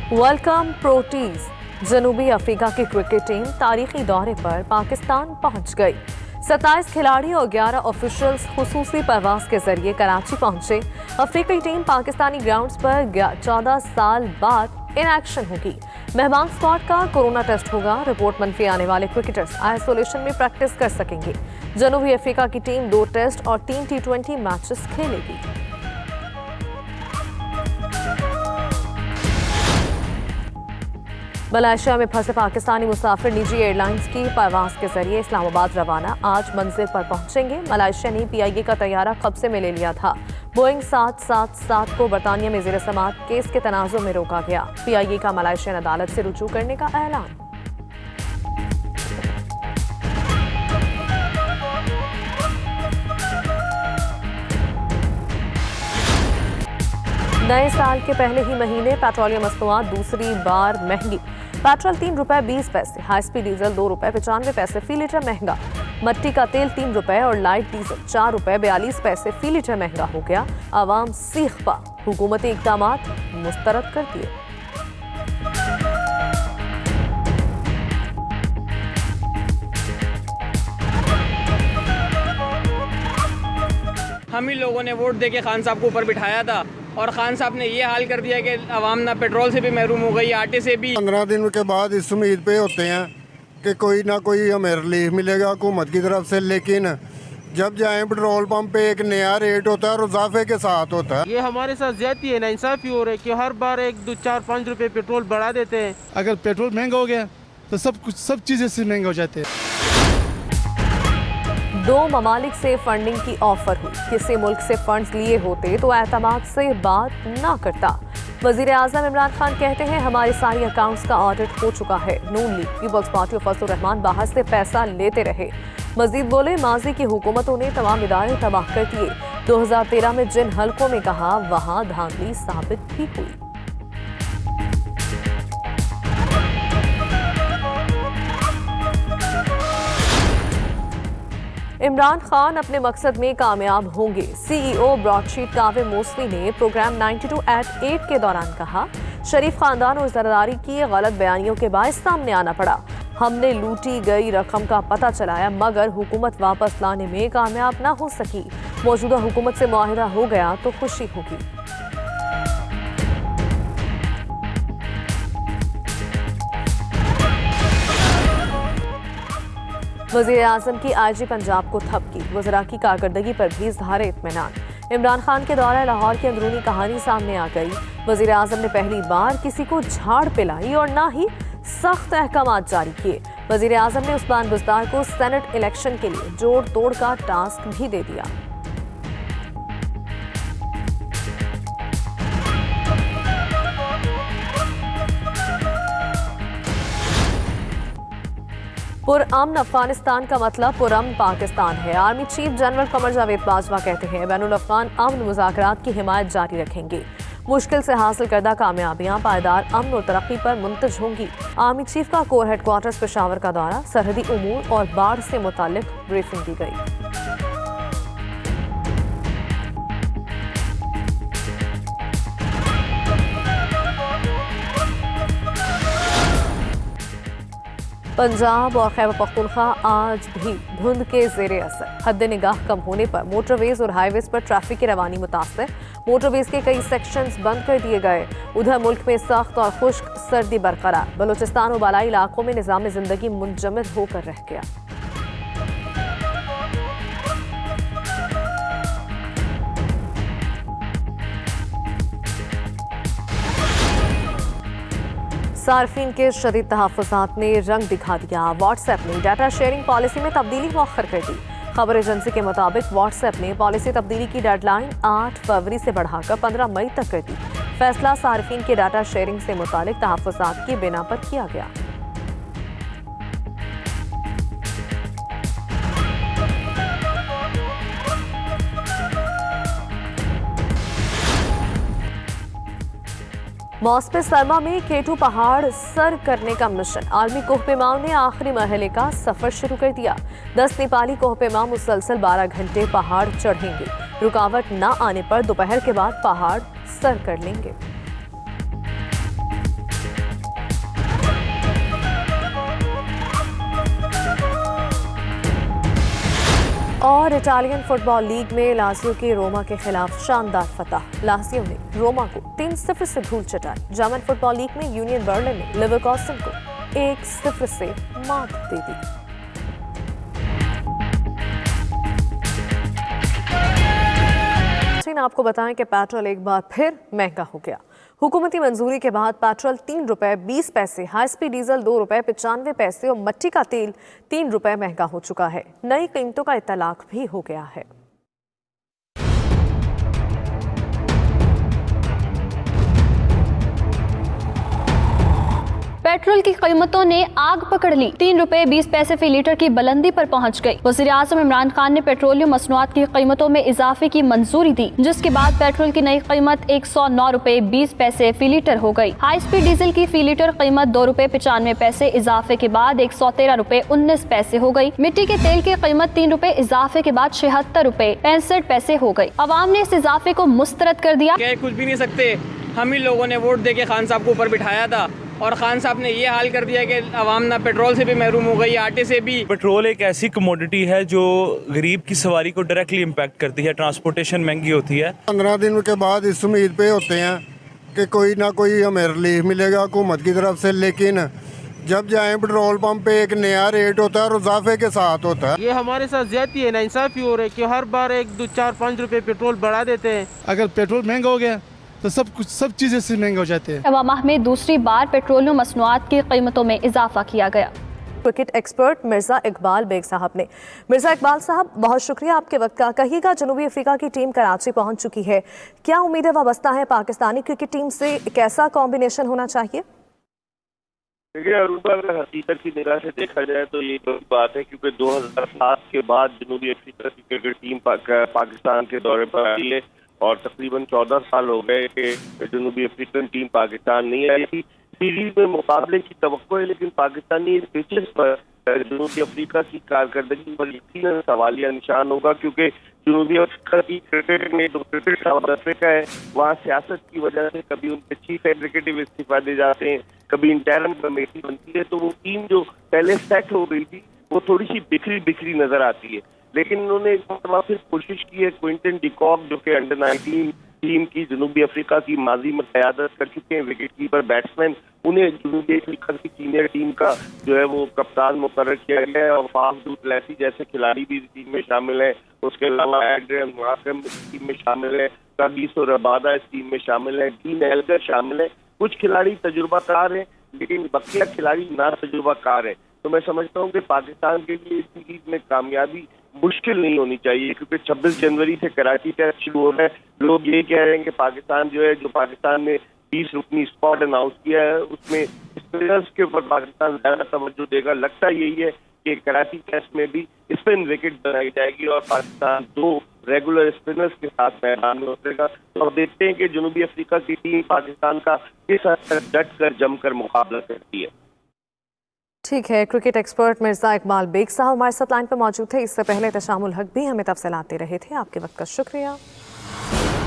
Welcome Proteas. जनूबी Africa की cricket team तारीखी दौरे पर पाकिस्तान पहुंच गई। 27 खिलाड़ी और 11 ऑफिशियल्स खुसूसी परवाज के जरिए कराची पहुंचे। अफ्रीकी टीम पाकिस्तानी ग्राउंड्स पर 14 साल बाद इन एक्शन होगी। मेहमान स्क्वाड का कोरोना टेस्ट होगा। रिपोर्ट मनफी आने वाले क्रिकेटर्स आइसोलेशन में प्रैक्टिस कर सकेंगे। जनूबी अफ्रीका की टीम 2 टेस्ट और 3 T20 मैचेस खेलेगी। मलेशिया में फंसे पाकिस्तानी मुसाफिर निजी एयरलाइंस की परवाज के जरिए इस्लामाबाद रवाना। आज मंजिल पर पहुंचेंगे। मलेशिया ने PIA का तैयारा कब्जे में ले लिया था। बोइंग 777 को बरतानिया में ज़ेर समाअत केस के तनाज़ुर में रोका गया। PIA का मलेशियन अदालत से रुजू करने का ऐलान। नए साल के पहले ही महीने पेट्रोलियम मसनूआत दूसरी बार महंगी। पेट्रोल ₹3.20, हाई स्पीड डीजल ₹2.95 फी लीटर महंगा। मट्टी का तेल ₹3 और लाइट डीजल ₹4.42 फी लीटर महंगा हो गया। आवाम सीख पा, हुकूमती इक़दामात मुस्तरद कर दिए। हम ही लोगों ने वोट देके खान साहब को ऊपर बिठाया था और खान साहब ने ये हाल कर दिया कि अवाम ना पेट्रोल से भी महरूम हो गई, आटे से भी। 15 दिन के बाद इस उम्मीद पे होते हैं कि कोई ना कोई हमें रिलीफ मिलेगा हुकूमत की तरफ से, लेकिन जब जाएं पेट्रोल पंप पे एक नया रेट होता है और इजाफे के साथ होता है। ये हमारे साथ ज्यादती है, नाइंसाफी हो रही है कि हर बार 1, 2, 4, 5 रुपए पेट्रोल बढ़ा देते हैं। अगर पेट्रोल महंगा हो गया तो सब चीज़ें से महंगे हो जाते हैं। 2 ममालिक से फंडिंग की ऑफर हुई। किसी मुल्क से फंड्स लिए होते तो एतमाद से बात ना करता। वजीर आजम इमरान खान कहते हैं हमारे सारी अकाउंट्स का ऑडिट हो चुका है। Noon League People's Party of Fazlur Rehman बाहर से पैसा लेते रहे। मजीद बोले माजी की हुकूमतों ने तमाम इदारे तबाह कर दिए। 2013 में जिन हलकों में कहा वहां धांधली साबित भी हुई। इमरान खान अपने मकसद में कामयाब होंगे। CEO ब्रॉडशीट कावे मोसवी ने प्रोग्राम 92@8 के दौरान कहा शरीफ खानदान और जरदारी की गलत बयानियों के बायस सामने आना पड़ा। हमने लूटी गई रकम का पता चलाया मगर हुकूमत वापस लाने में कामयाब ना हो सकी। मौजूदा हुकूमत से मुआहिदा हो गया तो खुशी होगी। वज़ीर आज़म की IG पंजाब को थपकी। वज़रा की कारकर्दगी पर भी इज़हार इत्मीनान। इमरान खान के दौरान लाहौर की अंदरूनी कहानी सामने आ गई। वज़ीर आज़म ने पहली बार किसी को झाड़ पिलाई और ना ही सख्त अहकामात जारी किए। वज़ीर आज़म ने उस्मान बुज़दार को सेनेट इलेक्शन के लिए जोड़ तोड़ का टास्क भी दे दिया। पुरअमन अफगानिस्तान का मतलब पुरअमन पाकिस्तान है। Army chief general Qamar Javed Bajwa कहते हैं बैनुल अफ़गान अमन मुज़ाकरात की हिमायत जारी रखेंगे। मुश्किल से हासिल करदा कामयाबियां पायदार अमन और तरक्की पर मुंतज होंगी। आर्मी चीफ का कोर हेडक्वार्टर्स पेशावर का दौरा, सरहदी उमूर और बाढ़ से मुताल्लिक ब्रीफिंग दी गई। पंजाब और खैबर पख्तूनख्वा आज भी धुंध के जेरे असर। हद निगाह कम होने पर मोटरवेज और हाईवेज पर ट्रैफिक की रवानी मुतासर। मोटरवेज के कई सेक्शंस बंद कर दिए गए। उधर मुल्क में सख्त और खुश्क सर्दी बरकरार। बलूचिस्तान और बालाई इलाकों में निज़ाम जिंदगी मुंजमद होकर रह गया। सार्फिन के शदीद तहफ़्फ़ुज़ात ने रंग दिखा दिया। व्हाट्सएप ने डाटा शेयरिंग पॉलिसी में तब्दीली मौखर कर दी। खबर एजेंसी के मुताबिक व्हाट्सएप ने पॉलिसी तब्दीली की डेडलाइन 8 फरवरी से बढ़ाकर 15 मई तक कर दी। फैसला सार्फिन के डाटा शेयरिंग से मुतालिक तहफ़्फ़ुज़ात की बिना पर किया गया। मौसम सरमा में केटू पहाड़ सर करने का मिशन। आर्मी कोहपेमाओं ने आखिरी मरहले का सफर शुरू कर दिया। 10 नेपाली कोहपेमाओं मुसलसल 12 घंटे पहाड़ चढ़ेंगे। रुकावट न आने पर दोपहर के बाद पहाड़ सर कर लेंगे। और इटालियन फुटबॉल लीग में लाजियो की रोमा के खिलाफ शानदार फतह। लाजियो ने रोमा को 3-0 से धूल चटाई। जर्मन फुटबॉल लीग में यूनियन बर्लिन ने लेवरकुसेन को 1-0 से मात दे दी। आपको बताएं कि पेट्रोल एक बार फिर महंगा हो गया। हुकूमती मंजूरी के बाद पेट्रोल 3 रुपए 20 पैसे, हाई स्पीड डीजल 2 रुपए 95 पैसे और मट्टी का तेल 3 रुपए महंगा हो चुका है। नई कीमतों का इत्तलाक भी हो गया है। पेट्रोल की कीमतों ने आग पकड़ ली। 3 रुपए 20 पैसे फी लीटर की बुलंदी पर पहुंच गई। वज़ीर-ए-आज़म इमरान खान ने पेट्रोलियम मसनूआत की कीमतों में इजाफे की मंजूरी दी, जिसके बाद पेट्रोल की नई कीमत 109 रुपए 20 पैसे फी लीटर हो गई। हाई स्पीड डीजल की फी लीटर कीमत 2 रुपए 95 पैसे इजाफे के बाद 113 रुपए 19 पैसे हो गई। मिट्टी के तेल की कीमत 3 रुपए इजाफे के बाद 76 रुपए 65 पैसे हो गई। अवाम ने इस इजाफे को मुस्तरद कर दिया। कह कुछ भी नहीं सकते, हम ही लोगों ने वोट देके खान साहब को ऊपर बिठाया था और खान साहब ने ये हाल कर दिया कि अवाम ना पेट्रोल से भी महरूम हो गई, आटे से भी। पेट्रोल एक ऐसी कमोडिटी है जो गरीब की सवारी को डायरेक्टली इम्पैक्ट करती है। ट्रांसपोर्टेशन महंगी होती है। 15 दिन के बाद इस उम्मीद पे होते हैं कि कोई ना कोई हमें रिलीफ मिलेगा हुकूमत की तरफ से, लेकिन जब जाएं पेट्रोल पंप पे एक नया रेट होता है और इजाफे के साथ होता है। ये हमारे साथ ज्यादती है, नाइंसाफी हो रही है कि हर बार 1, 2, 4, 5 रुपए पेट्रोल बढ़ा देते हैं। अगर पेट्रोल महंगा हो गया तो सब चीज़ें से महंगे हो जाते हैं। नवा माह में दूसरी बार पेट्रोलियम मसनूआत की कीमतों में इजाफा किया गया। क्रिकेट एक्सपर्ट मिर्जा इकबाल बेग साहब ने। मिर्जा इकबाल साहब, बहुत शुक्रिया आपके वक्त का। कहिएगा, जनूबी अफ्रीका की टीम कराची पहुंच चुकी है, क्या उम्मीदें वाबस्ता है पाकिस्तानी क्रिकेट टीम से? कैसा कॉम्बिनेशन होना चाहिए? देखिए अरूबा, अगर हकीकत की निगाह से देखा जाए तो ये बड़ी बात है, क्योंकि 2007 के बाद जनूबी अफ्रीका की क्रिकेट टीम पाकिस्तान के दौरे पर आई है और तकरीबन 14 साल हो गए कि जनूबी अफ्रीकन टीम पाकिस्तान नहीं आई थी। सीरीज में मुकाबले की तवक्को है, लेकिन पाकिस्तानी पिचेस पर जनूबी अफ्रीका की कारकर्दगी पर यकीनन सवालिया निशान होगा, क्योंकि जनूबी अफ्रीका की क्रिकेट में जो क्रिकेट साउथ अफ्रीका है वहाँ सियासत की वजह से कभी उनके चीफ एग्जीक्यूटिव इस्तीफा दे जाते हैं, कभी इंटरिम कमेटी बनती है, तो वो टीम जो पहले सेट हो गई थी वो थोड़ी सी बिखरी नजर आती है। लेकिन उन्होंने एक बार फिर कोशिश की है। क्विंटन डिकॉक जो कि अंडर 19 टीम की जनूबी अफ्रीका की माजी में क़यादत कर चुके हैं, विकेट कीपर बैट्समैन, उन्हें जनूबी अफ्रीका की सीनियर टीम का जो है वो कप्तान मुकर्रर किया गया है और फाफ डू प्लेसी जैसे खिलाड़ी भी टीम में शामिल है। उसके अलावा एड्रियन मार्कम इस टीम में शामिल है, कागिसो रबादा इस टीम में शामिल है, डीन एल्गर शामिल है। कुछ खिलाड़ी तजुर्बाकार हैं, लेकिन बकिया खिलाड़ी ना तजुर्बाकार है। तो मैं समझता हूँ कि पाकिस्तान के लिए इस सीरीज में कामयाबी मुश्किल नहीं होनी चाहिए, क्योंकि 26 जनवरी से कराची टेस्ट शुरू हो रहा है। लोग ये कह रहे हैं कि पाकिस्तान जो पाकिस्तान ने 20 रुकनी स्क्वाड अनाउंस किया है उसमें स्पिनर्स के ऊपर पाकिस्तान ज्यादा तवज्जो देगा। लगता यही है कि कराची टेस्ट में भी स्पिन विकेट बनाई जाएगी और पाकिस्तान 2 रेगुलर स्पिनर्स के साथ मैदान में उतरेगा। तो अब देखते हैं कि जनूबी अफ्रीका की टीम पाकिस्तान का किस हद तक डट कर जमकर मुकाबला करती है। ठीक है, क्रिकेट एक्सपर्ट मिर्जा इकबाल बेग साहब हमारे साथ लाइन पर मौजूद थे। इससे पहले तशामुल हक भी हमें तफसीलात दे रहे थे। आपके वक्त का शुक्रिया।